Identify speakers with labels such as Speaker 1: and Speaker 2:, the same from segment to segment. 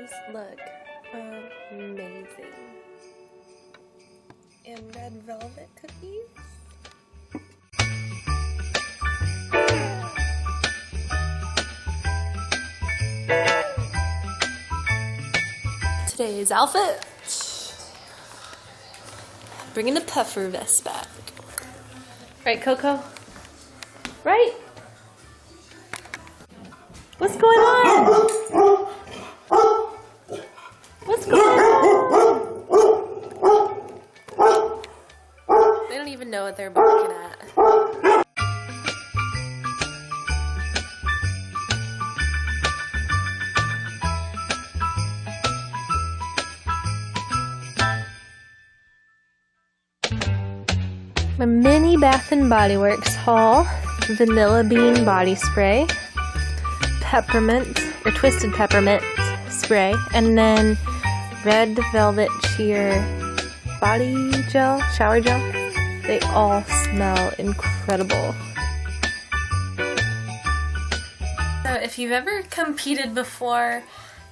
Speaker 1: those look amazing. And red velvet cookies. Today's outfit. Bringing the puffer vest back. Right, Coco? Right? What's going on? What's going on? They don't even know what they're barking at. My mini Bath & Body Works haul. Vanilla bean body spray, peppermint or twisted peppermint spray, and then red velvet sheer body gel, shower gel. They all smell incredible. So if you've ever competed before,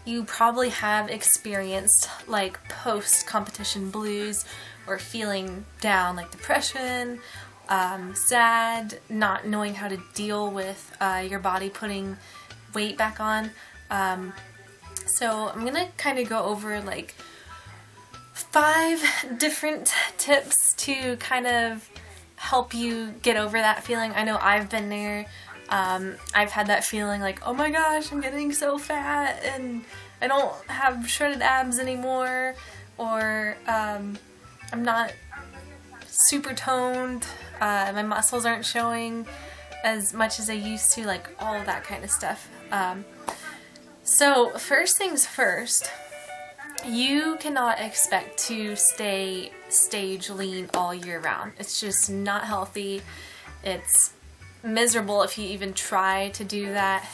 Speaker 1: you probably have experienced like post-competition blues or feeling down, like depression, sad, not knowing how to deal with your body putting weight back on. So I'm gonna kind of go over like 5 different tips to kind of help you get over that feeling. I know I've been there. I've had that feeling like, oh my gosh, I'm getting so fat and I don't have shredded abs anymore, or I'm not super toned, my muscles aren't showing as much as I used to, like all of that kind of stuff. So first things first, you cannot expect to stay stage lean all year round. It's just not healthy. It's miserable if you even try to do that.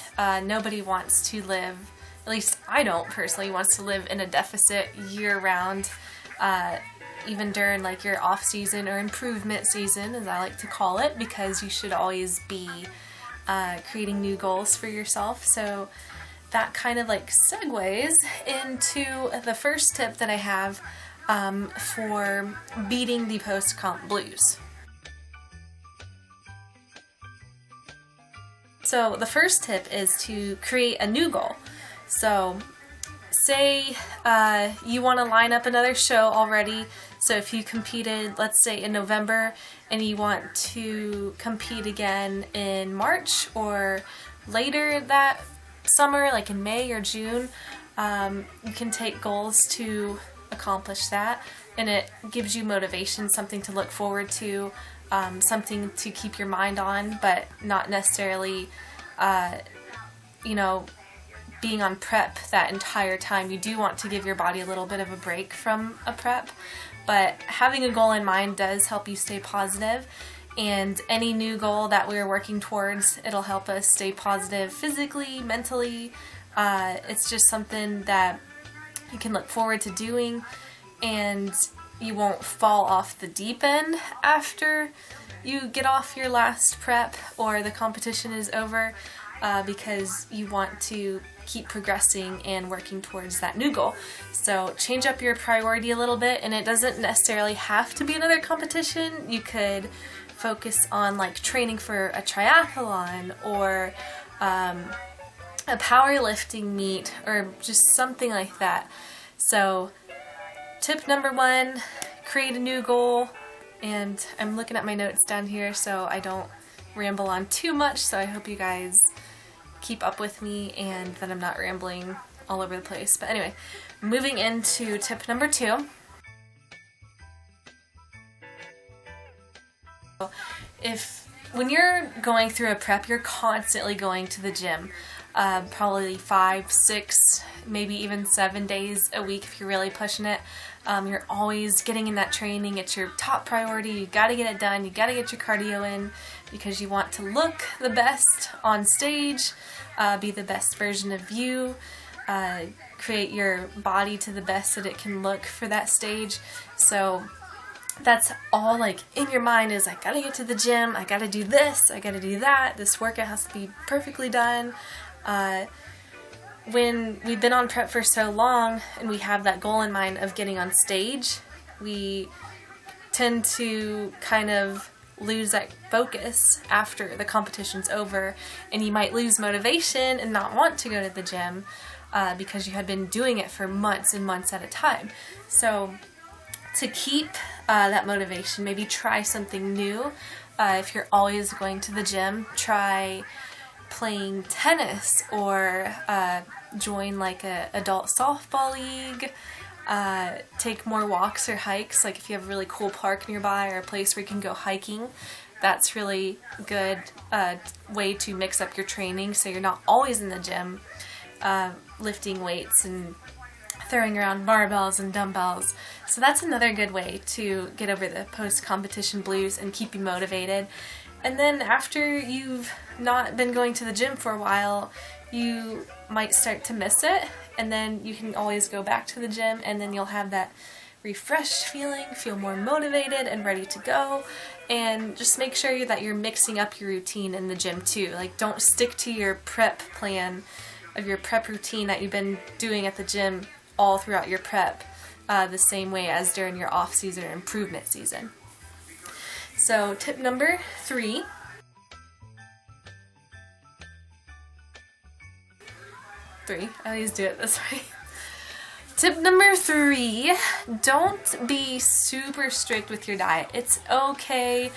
Speaker 1: Nobody wants to live, at least I don't personally, wants to live in a deficit year round. Even during like your off season or improvement season, as I like to call it, because you should always be creating new goals for yourself. So that kind of like segues into the first tip that I have for beating the post-comp blues. So the first tip is to create a new goal. So say you want to line up another show already. So if you competed, let's say in November, and you want to compete again in March or later that summer, like in May or June, you can take goals to accomplish that, and it gives you motivation, something to look forward to, something to keep your mind on, but not necessarily, being on prep that entire time. You do want to give your body a little bit of a break from a prep, but having a goal in mind does help you stay positive. And any new goal that we're working towards, it'll help us stay positive physically, mentally. It's just something that you can look forward to doing, and you won't fall off the deep end after you get off your last prep or the competition is over, because you want to keep progressing and working towards that new goal. So change up your priority a little bit, and it doesn't necessarily have to be another competition. You could focus on like training for a triathlon or a powerlifting meet or just something like that. So tip number 1, create a new goal. And I'm looking at my notes down here so I don't ramble on too much, so I hope you guys keep up with me and that I'm not rambling all over the place. But anyway, moving into tip number 2. When you're going through a prep, you're constantly going to the gym, probably 5, 6, maybe even 7 days a week if you're really pushing it. You're always getting in that training. It's your top priority. You got to get it done. You got to get your cardio in because you want to look the best on stage, be the best version of you, create your body to the best that it can look for that stage. So that's all like in your mind is, I gotta get to the gym, I gotta do this, I gotta do that, this workout has to be perfectly done. when we've been on prep for so long and we have that goal in mind of getting on stage, we tend to kind of lose that focus after the competition's over, and you might lose motivation and not want to go to the gym because you had been doing it for months and months at a time. So to keep that motivation, maybe try something new. If you're always going to the gym, try playing tennis, or join like a adult softball league. Take more walks or hikes. Like if you have a really cool park nearby or a place where you can go hiking, that's really good way to mix up your training so you're not always in the gym lifting weights and throwing around barbells and dumbbells. So that's another good way to get over the post-competition blues and keep you motivated. And then after you've not been going to the gym for a while, you might start to miss it, and then you can always go back to the gym, and then you'll have that refreshed feeling, feel more motivated and ready to go. And just make sure that you're mixing up your routine in the gym too. Like, don't stick to your prep plan of your prep routine that you've been doing at the gym all throughout your prep the same way as during your off season or improvement season. So tip number 3. I always do it this way. Tip number 3, don't be super strict with your diet. It's okay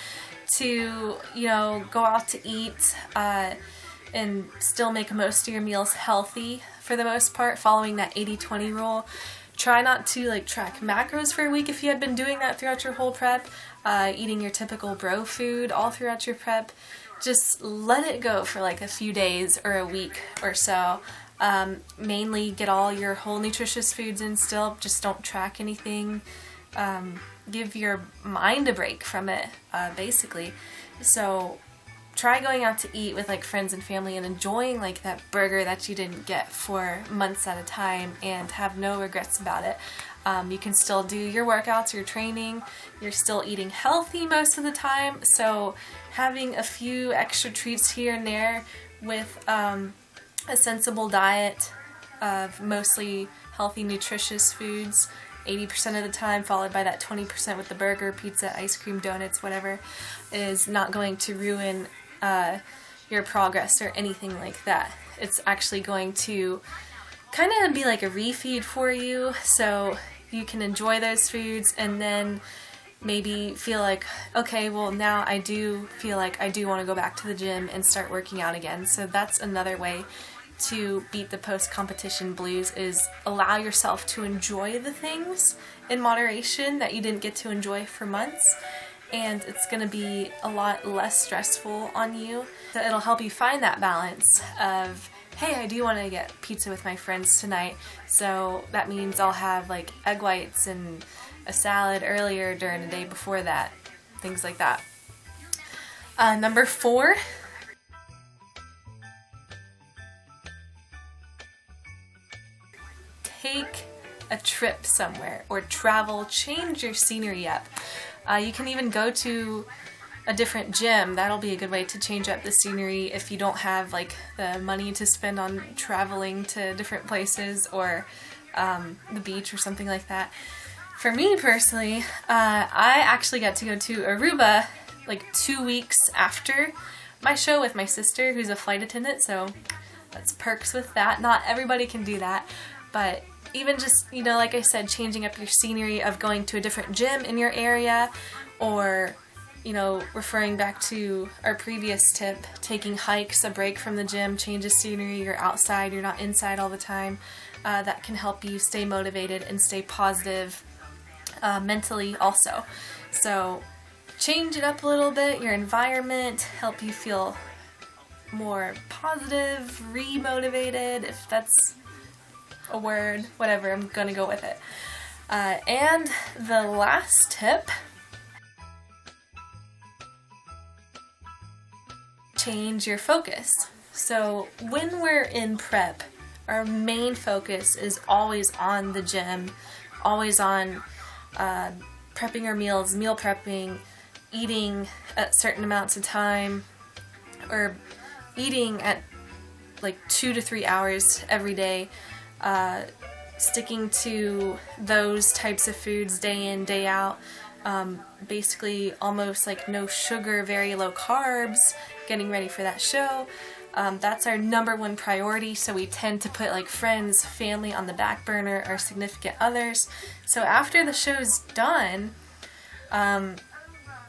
Speaker 1: to, go out to eat and still make most of your meals healthy for the most part, following that 80-20 rule. Try not to track macros for a week if you had been doing that throughout your whole prep, eating your typical bro food all throughout your prep. Just let it go for a few days or a week or so. Mainly get all your whole nutritious foods in still, just don't track anything. Give your mind a break from it, basically. So try going out to eat with friends and family and enjoying that burger that you didn't get for months at a time and have no regrets about it. You can still do your workouts, your training, you're still eating healthy most of the time, so having a few extra treats here and there with a sensible diet of mostly healthy, nutritious foods 80% of the time, followed by that 20% with the burger, pizza, ice cream, donuts, whatever, is not going to ruin your progress or anything like that. It's actually going to kind of be like a refeed for you, so you can enjoy those foods and then maybe feel like, okay, well now I do feel like I do want to go back to the gym and start working out again. So that's another way to beat the post-competition blues, is allow yourself to enjoy the things in moderation that you didn't get to enjoy for months, and it's going to be a lot less stressful on you. So it'll help you find that balance of, hey, I do want to get pizza with my friends tonight, so that means I'll have egg whites and a salad earlier during the day before that, things like that. Number 4, take a trip somewhere or travel, change your scenery up. You can even go to a different gym. That'll be a good way to change up the scenery if you don't have the money to spend on traveling to different places or the beach or something like that. For me personally, I actually got to go to Aruba 2 weeks after my show with my sister, who's a flight attendant, so that's perks with that. Not everybody can do that, but even just, like I said, changing up your scenery of going to a different gym in your area, or, referring back to our previous tip, taking hikes, a break from the gym, change of scenery, you're outside, you're not inside all the time. That can help you stay motivated and stay positive mentally also. So change it up a little bit, your environment, help you feel more positive, re-motivated, if that's a word, whatever, I'm gonna go with it. And the last tip, change your focus. So when we're in prep, our main focus is always on the gym, always on prepping our meals, meal prepping, eating at certain amounts of time, or eating at like 2 to 3 hours every day, sticking to those types of foods day in, day out. Basically almost like no sugar, very low carbs, getting ready for that show. That's our number one priority, so we tend to put like friends, family on the back burner, our significant others. So after the show's done,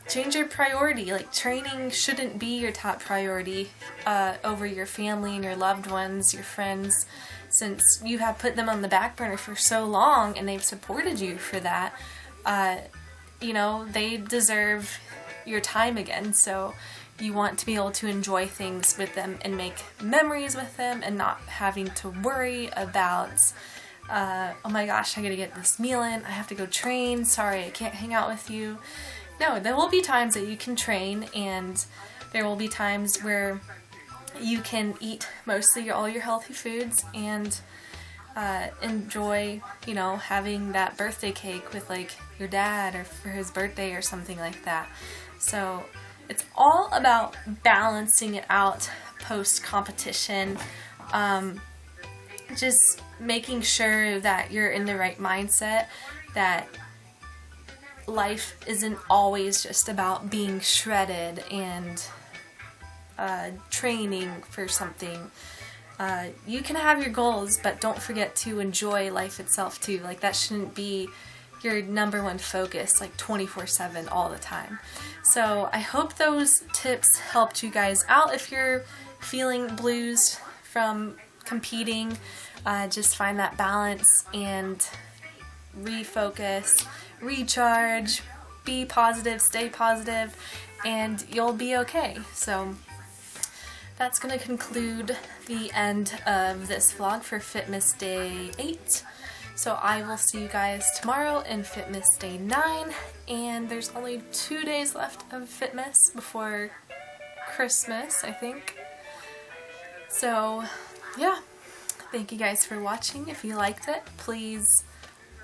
Speaker 1: change your priority. Like, training shouldn't be your top priority over your family and your loved ones, your friends, since you have put them on the back burner for so long and they've supported you for that. You know, they deserve your time again, so you want to be able to enjoy things with them and make memories with them and not having to worry about, oh my gosh, I gotta get this meal in, I have to go train, sorry I can't hang out with you. No, there will be times that you can train, and there will be times where you can eat mostly all your healthy foods and enjoy, you know, having that birthday cake with like your dad or for his birthday or something like that. So it's all about balancing it out post-competition, just making sure that you're in the right mindset, that life isn't always just about being shredded and training for something. You can have your goals, but don't forget to enjoy life itself too. Like, that shouldn't be your number one focus, like 24/7 all the time. So I hope those tips helped you guys out. If you're feeling blues from competing, just find that balance and refocus, recharge, be positive, stay positive, and you'll be okay. So that's going to conclude the end of this vlog for Fitmas Day 8. So I will see you guys tomorrow in Fitmas Day 9, and there's only 2 days left of Fitmas before Christmas, I think. So yeah, thank you guys for watching. If you liked it, please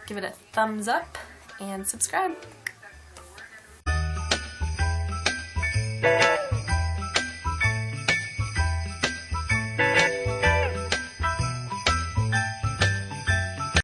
Speaker 1: give it a thumbs up and subscribe.